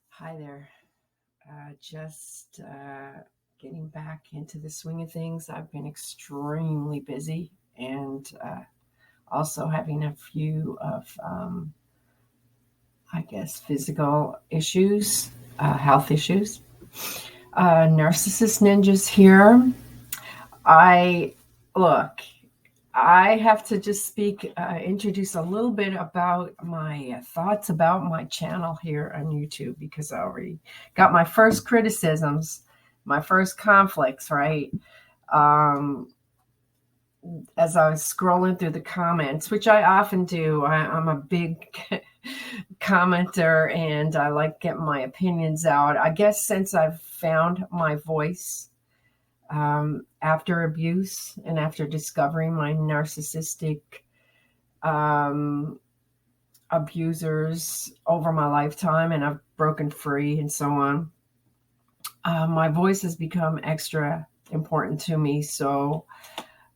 Hi there. Just getting back into the swing of things. I've been extremely busy and also having a few of, physical issues, health issues. Narcissist ninjas here. I look. I have to just introduce a little bit about my thoughts about my channel here on YouTube, because I already got my first criticisms, my first conflicts, right? As I was scrolling through the comments, which I often do. I'm a big commenter and I like getting my opinions out. I guess since I've found my voice, after abuse and after discovering my narcissistic abusers over my lifetime, and I've broken free and so on, my voice has become extra important to me. So,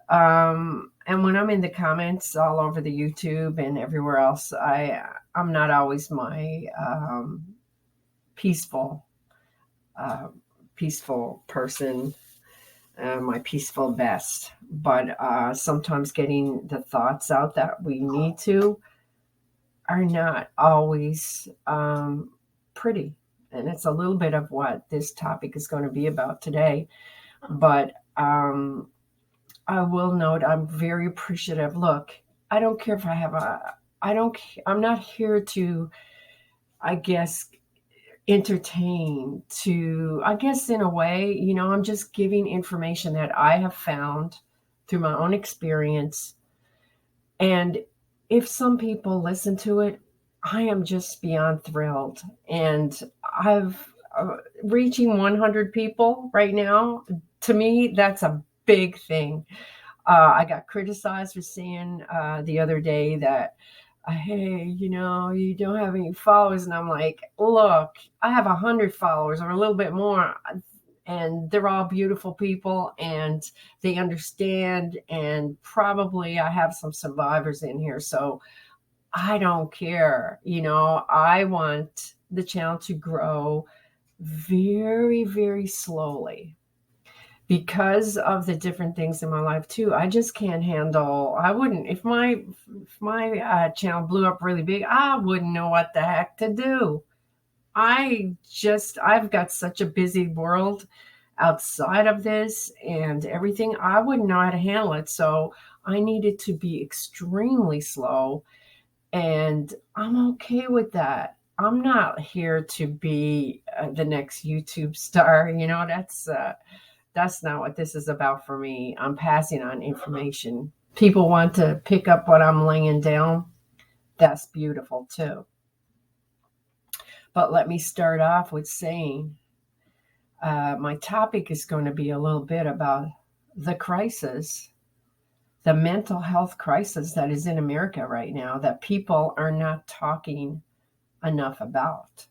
and when I'm in the comments all over the YouTube and everywhere else, I'm not always my peaceful person, my peaceful best, but sometimes getting the thoughts out that we need to are not always pretty. And it's a little bit of what this topic is going to be about today. But I will note I'm very appreciative. Look, I don't care if I'm not here to, entertain, in a way, I'm just giving information that I have found through my own experience. And if some people listen to it, I am just beyond thrilled. And I've reaching 100 people right now. To me, that's a big thing. I got criticized for saying the other day that, hey, you don't have any followers. And I'm like, look, I have 100 followers or a little bit more. And they're all beautiful people and they understand. And probably I have some survivors in here. So I don't care. I want the channel to grow very, very slowly. Because of the different things in my life too, I just can't handle. I wouldn't, if my channel blew up really big, I wouldn't know what the heck to do. I've got such a busy world outside of this and everything. I wouldn't know how to handle it. So I needed to be extremely slow, and I'm okay with that. I'm not here to be the next YouTube star. That's not what this is about for me. I'm passing on information. People want to pick up what I'm laying down. That's beautiful too. But let me start off with saying my topic is going to be a little bit about the crisis, the mental health crisis that is in America right now that people are not talking enough about.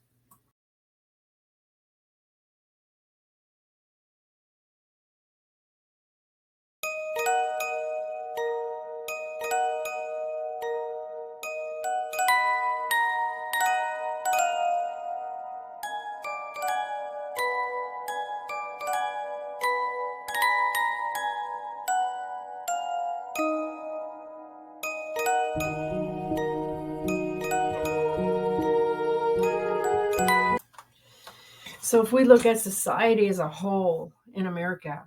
So if we look at society as a whole in America,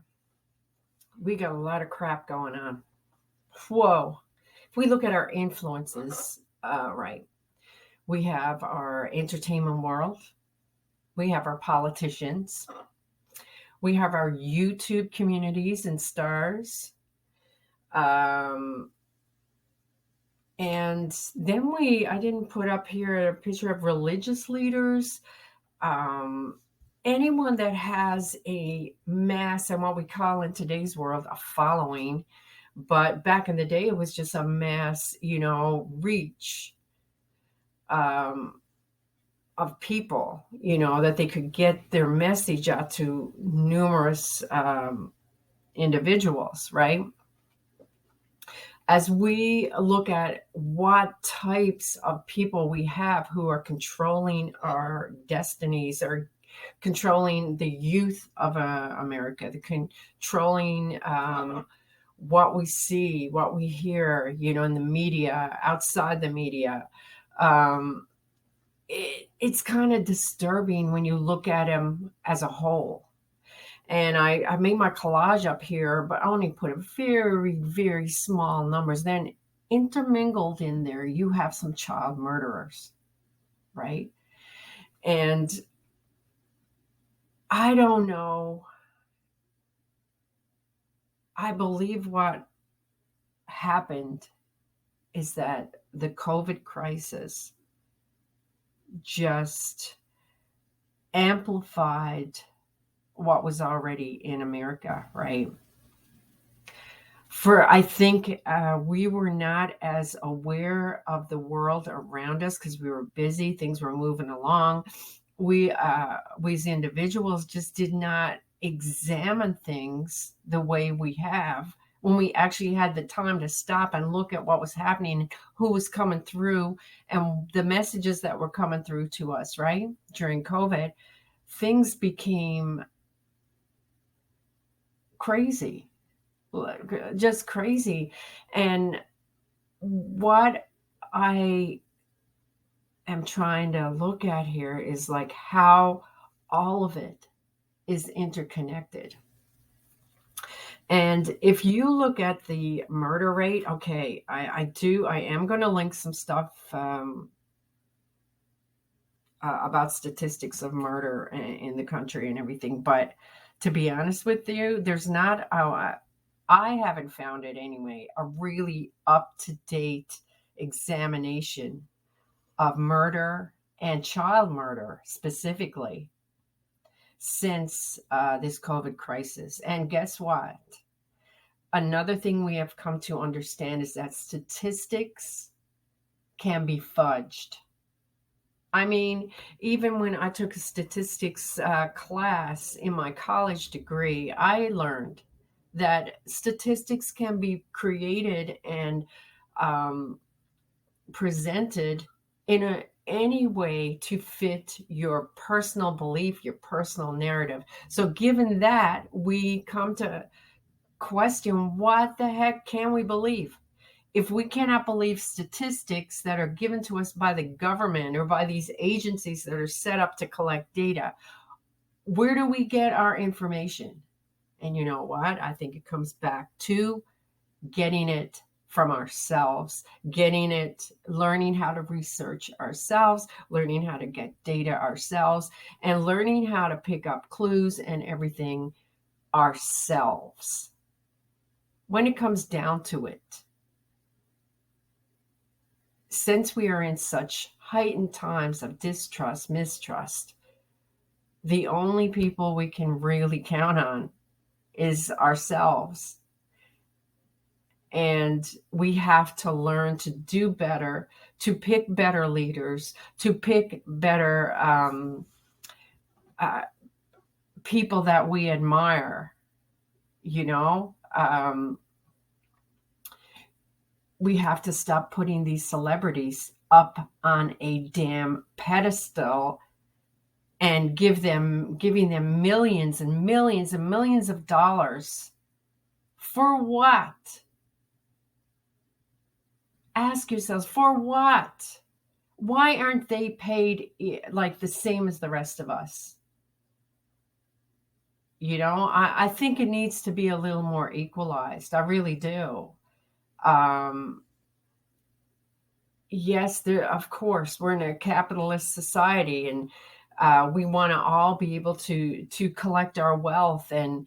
we got a lot of crap going on. Whoa. If we look at our influences, right, we have our entertainment world, we have our politicians, we have our YouTube communities and stars, and then I didn't put up here a picture of religious leaders, anyone that has a mass and what we call in today's world a following. But back in the day, it was just a mass, reach of people, that they could get their message out to numerous individuals, right? as we look at what types of people we have who are controlling our destinies, or controlling the youth of America, the controlling what we see, what we hear, in the media, outside the media. It's kind of disturbing when you look at them as a whole. And I made my collage up here, but I only put a very, very small numbers. Then intermingled in there, you have some child murderers, right? And I don't know. I believe what happened is that the COVID crisis just amplified what was already in America, right? I think we were not as aware of the world around us because we were busy, things were moving along. We as individuals just did not examine things the way we have when we actually had the time to stop and look at what was happening, who was coming through, and the messages that were coming through to us, right? During COVID, things became crazy, just crazy. And what I am trying to look at here is like how all of it is interconnected. And if you look at the murder rate, okay, I am going to link some stuff about statistics of murder in the country and everything. But to be honest with you, there's not, I haven't found it anyway, a really up-to-date examination of murder and child murder specifically since this COVID crisis. And guess what? Another thing we have come to understand is that statistics can be fudged. I mean, even when I took a statistics class in my college degree, I learned that statistics can be created and presented in any way to fit your personal belief, your personal narrative. So given that, we come to question, what the heck can we believe? If we cannot believe statistics that are given to us by the government or by these agencies that are set up to collect data, where do we get our information? And you know what? I think it comes back to getting it from ourselves, learning how to research ourselves, learning how to get data ourselves, and learning how to pick up clues and everything ourselves. When it comes down to it, since we are in such heightened times of distrust, mistrust, the only people we can really count on is ourselves. And we have to learn to do better, to pick better leaders, to pick better people that we admire, we have to stop putting these celebrities up on a damn pedestal and giving them millions and millions and millions of dollars. For what? Ask yourselves, for what? Why aren't they paid like the same as the rest of us? I think it needs to be a little more equalized. I really do. Yes, of course, we're in a capitalist society, and we want to all be able to collect our wealth and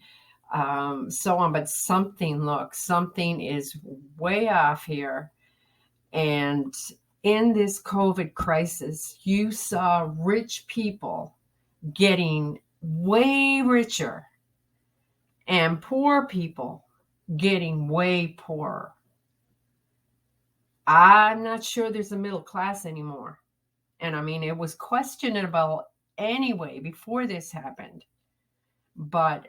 so on. But something is way off here. And in this COVID crisis, you saw rich people getting way richer and poor people getting way poorer. I'm not sure there's a middle class anymore. And I mean, it was questionable anyway before this happened. But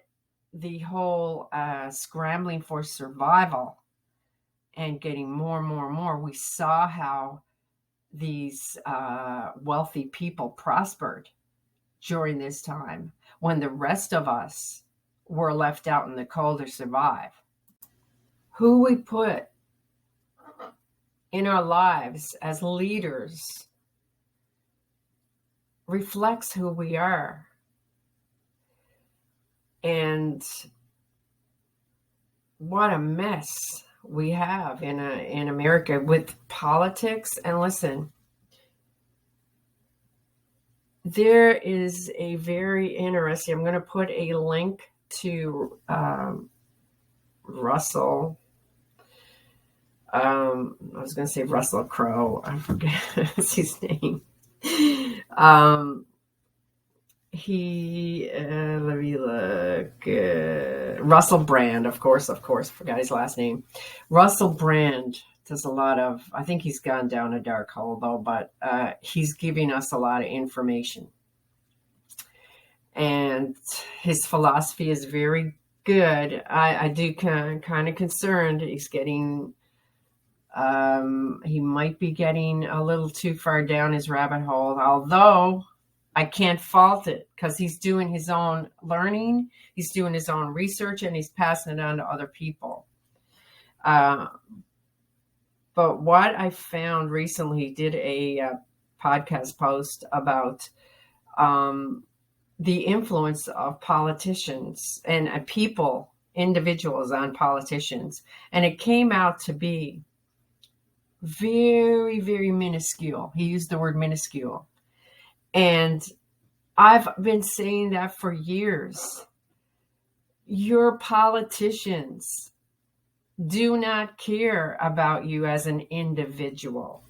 the whole scrambling for survival and getting more and more and more, we saw how these wealthy people prospered during this time when the rest of us were left out in the cold to survive. Who we put in our lives as leaders reflects who we are. And what a mess we have in America with politics. And listen, there is a very interesting, I'm going to put a link to Russell. I was going to say Russell Crowe. I forget his name. Let me look. Russell Brand, of course, forgot his last name. Russell Brand does a lot of, I think he's gone down a dark hole though, but he's giving us a lot of information. And his philosophy is very good. I do kind of concerned he's getting, he might be getting a little too far down his rabbit hole, although I can't fault it because he's doing his own learning, he's doing his own research, and he's passing it on to other people. But what I found recently, he did a podcast post about the influence of politicians and individuals on politicians. And it came out to be very, very minuscule. He used the word minuscule. And I've been saying that for years. Your politicians do not care about you as an individual.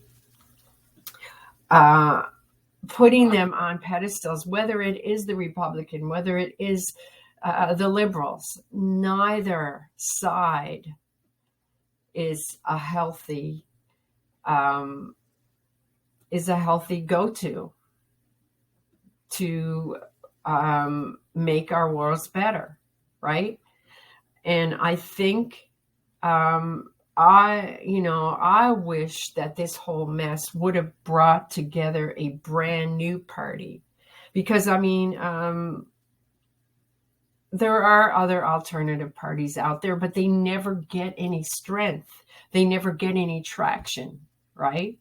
Putting them on pedestals, whether it is the Republican, whether it is the liberals, neither side is a healthy go-to to make our worlds better, right? And I think I wish that this whole mess would have brought together a brand new party, because there are other alternative parties out there, but they never get any strength. They never get any traction, right?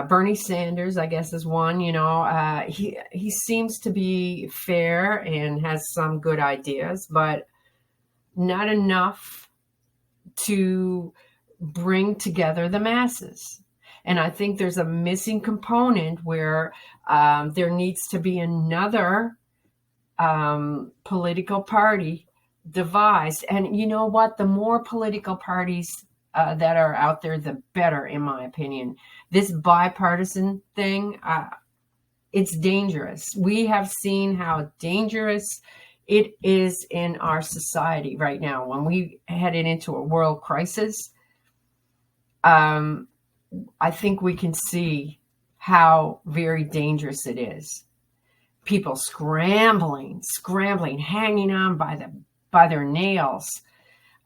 Bernie Sanders, I guess, is one. He seems to be fair and has some good ideas, but not enough to bring together the masses. And I think there's a missing component where there needs to be another political party devised. And you know what? The more political parties that are out there, the better, in my opinion. This bipartisan thing, it's dangerous. We have seen how dangerous it is in our society right now. When we headed into a world crisis, I think we can see how very dangerous it is. People scrambling, hanging on by their nails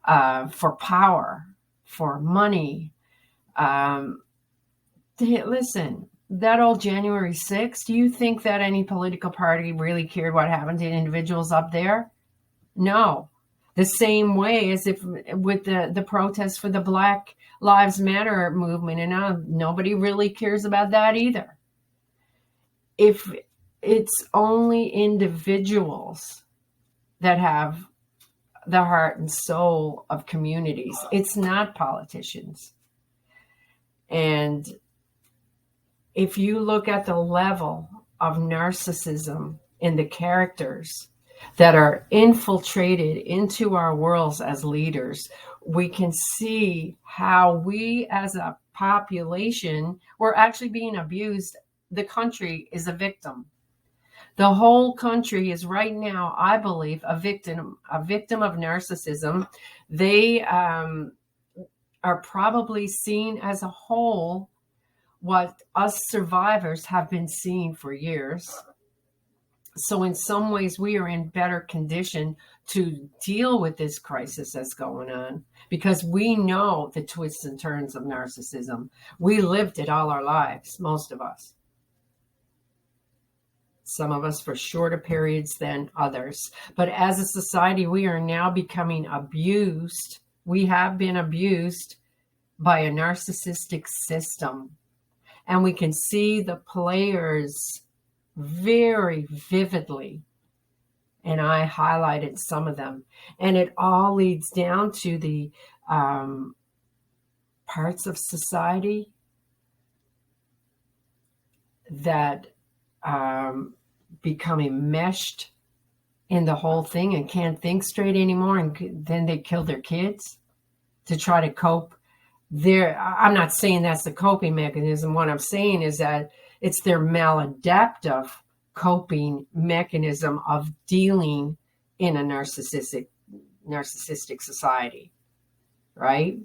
for power, for money. Listen, that old January 6th, do you think that any political party really cared what happened to individuals up there? No. The same way as if with the protests for the Black Lives Matter movement, and nobody really cares about that either. If it's only individuals that have the heart and soul of communities, it's not politicians. And if you look at the level of narcissism in the characters that are infiltrated into our worlds as leaders, we can see how we as a population, we're actually being abused. The country is a victim. The whole country is right now, I believe, a victim of narcissism. They are probably seen as a whole what us survivors have been seeing for years. So in some ways, we are in better condition to deal with this crisis that's going on, because we know the twists and turns of narcissism. We lived it all our lives, most of us. Some of us for shorter periods than others. But as a society, we are now becoming abused. We have been abused by a narcissistic system. And we can see the players very vividly. And I highlighted some of them. And it all leads down to the parts of society that become enmeshed in the whole thing and can't think straight anymore. And then they kill their kids to try to cope. I'm not saying that's the coping mechanism. What I'm saying is that it's their maladaptive coping mechanism of dealing in a narcissistic society, right?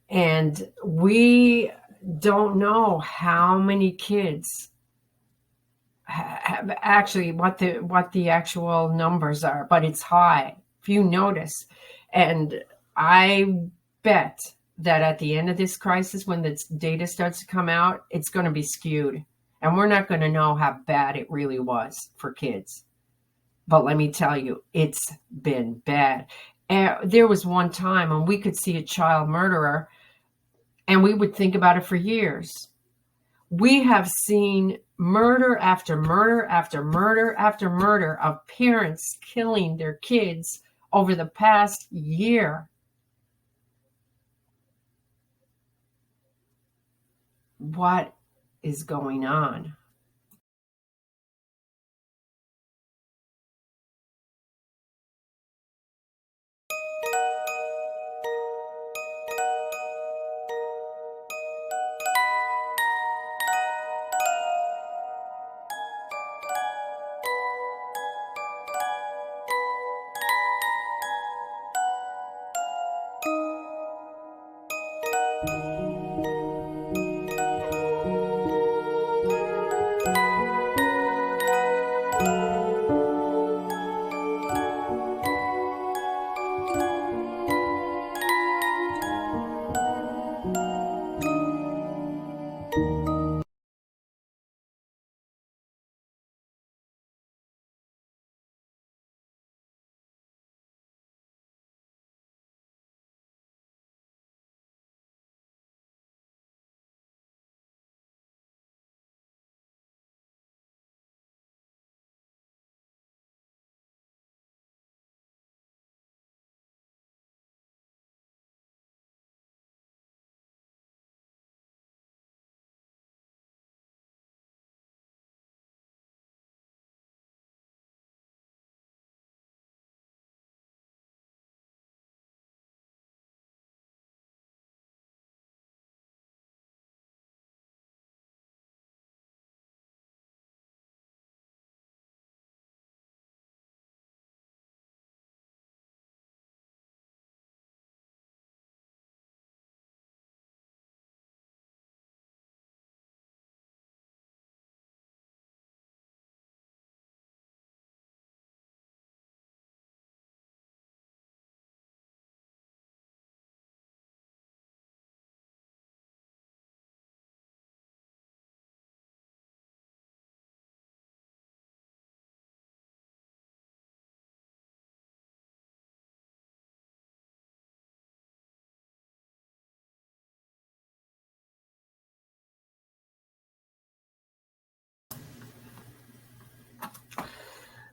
And we don't know how many kids have actually what the actual numbers are, but it's high, if you notice. And I bet that at the end of this crisis, when the data starts to come out, it's going to be skewed. And we're not going to know how bad it really was for kids. But let me tell you, it's been bad. And there was one time when we could see a child murderer and we would think about it for years. We have seen murder after murder after murder after murder of parents killing their kids over the past year. What is going on?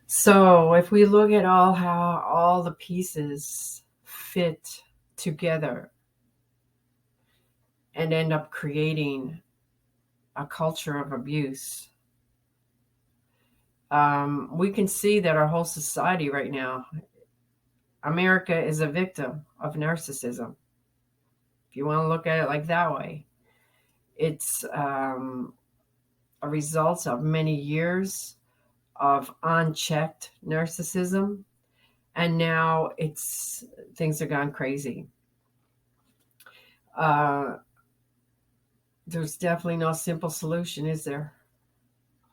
So if we look at how all the pieces fit together and end up creating a culture of abuse, we can see that our whole society right now, America is a victim of narcissism. If you want to look at it like that way, it's a result of many years of unchecked narcissism, and now things have gone crazy. There's definitely no simple solution, is there?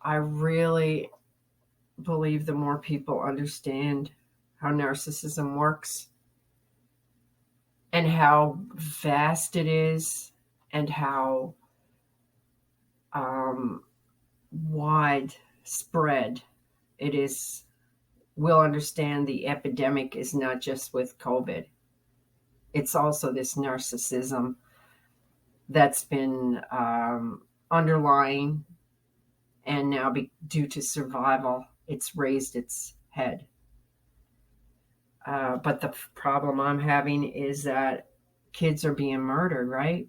I really believe the more people understand how narcissism works and how vast it is and how widespread it is, we'll understand the epidemic is not just with COVID. It's also this narcissism that's been underlying, and now due to survival, it's raised its head. But the problem I'm having is that kids are being murdered, right?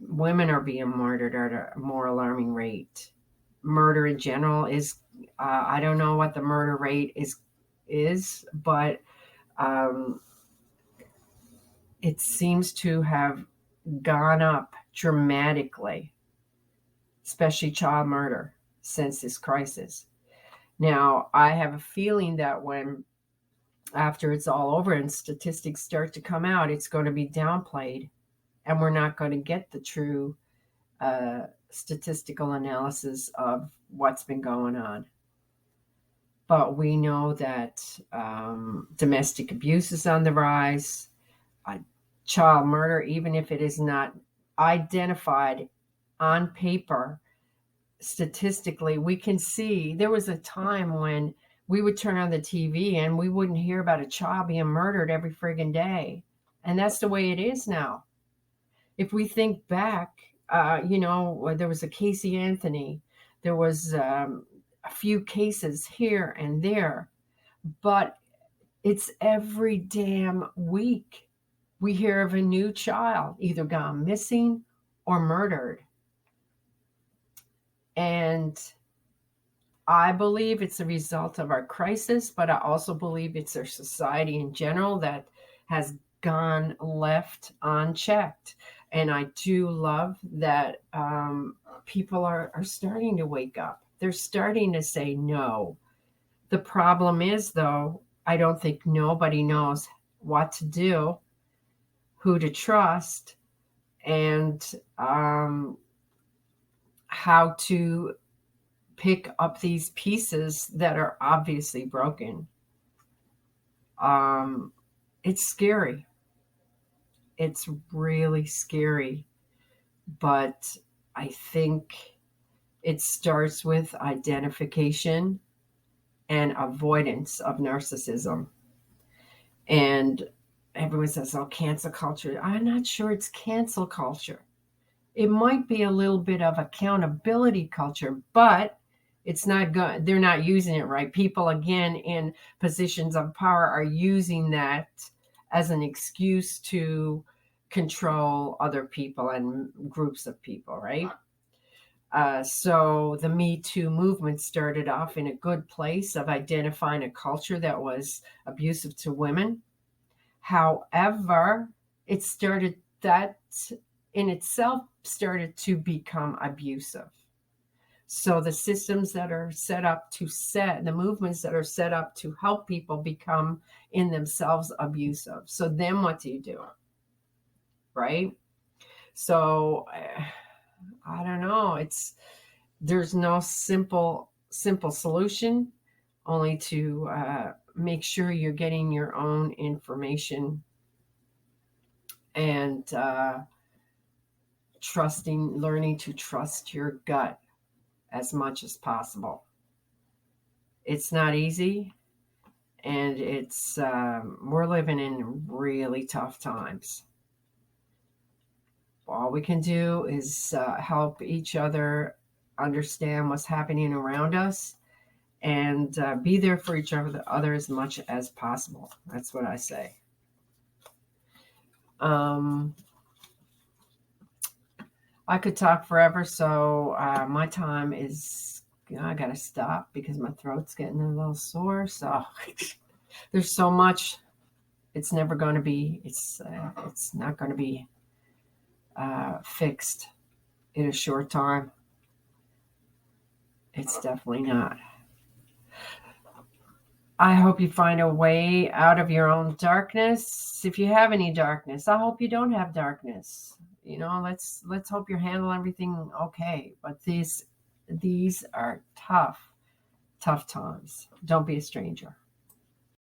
Women are being murdered at a more alarming rate. Murder in general is, I don't know what the murder rate is, but it seems to have gone up dramatically, especially child murder, since this crisis. Now, I have a feeling that after it's all over and statistics start to come out, it's going to be downplayed, and we're not going to get the true statistical analysis of what's been going on. But we know that domestic abuse is on the rise. Child murder, even if it is not identified on paper, statistically, we can see there was a time when we would turn on the TV and we wouldn't hear about a child being murdered every friggin' day. And that's the way it is now. If we think back, there was a Casey Anthony, there was a few cases here and there, but it's every damn week we hear of a new child either gone missing or murdered. And I believe it's a result of our crisis, but I also believe it's our society in general that has gone left unchecked. And I do love that people are starting to wake up. They're starting to say no. The problem is, though, I don't think nobody knows what to do, who to trust, and how to pick up these pieces that are obviously broken. It's scary. It's really scary. But I think it starts with identification and avoidance of narcissism. And everyone says, oh, cancel culture. I'm not sure it's cancel culture. It might be a little bit of accountability culture, but it's not good. They're not using it right. People, again, in positions of power are using that as an excuse to control other people and groups of people, right? So the Me Too movement started off in a good place of identifying a culture that was abusive to women. However, that in itself started to become abusive. So the systems that are set up the movements that are set up to help people become in themselves abusive. So then what do you do? Right? So I don't know. There's no simple solution, only to make sure you're getting your own information and learning to trust your gut as much as possible. It's not easy, and we're living in really tough times. All we can do is help each other understand what's happening around us and be there for each other as much as possible. That's what I say. I could talk forever, so my time is, I gotta stop because my throat's getting a little sore. So there's so much. It's never going to be. It's not going to be fixed in a short time. It's definitely not. I hope you find a way out of your own darkness. If you have any darkness, I hope you don't have darkness. Let's hope you handle everything okay. But these are tough times. Don't be a stranger.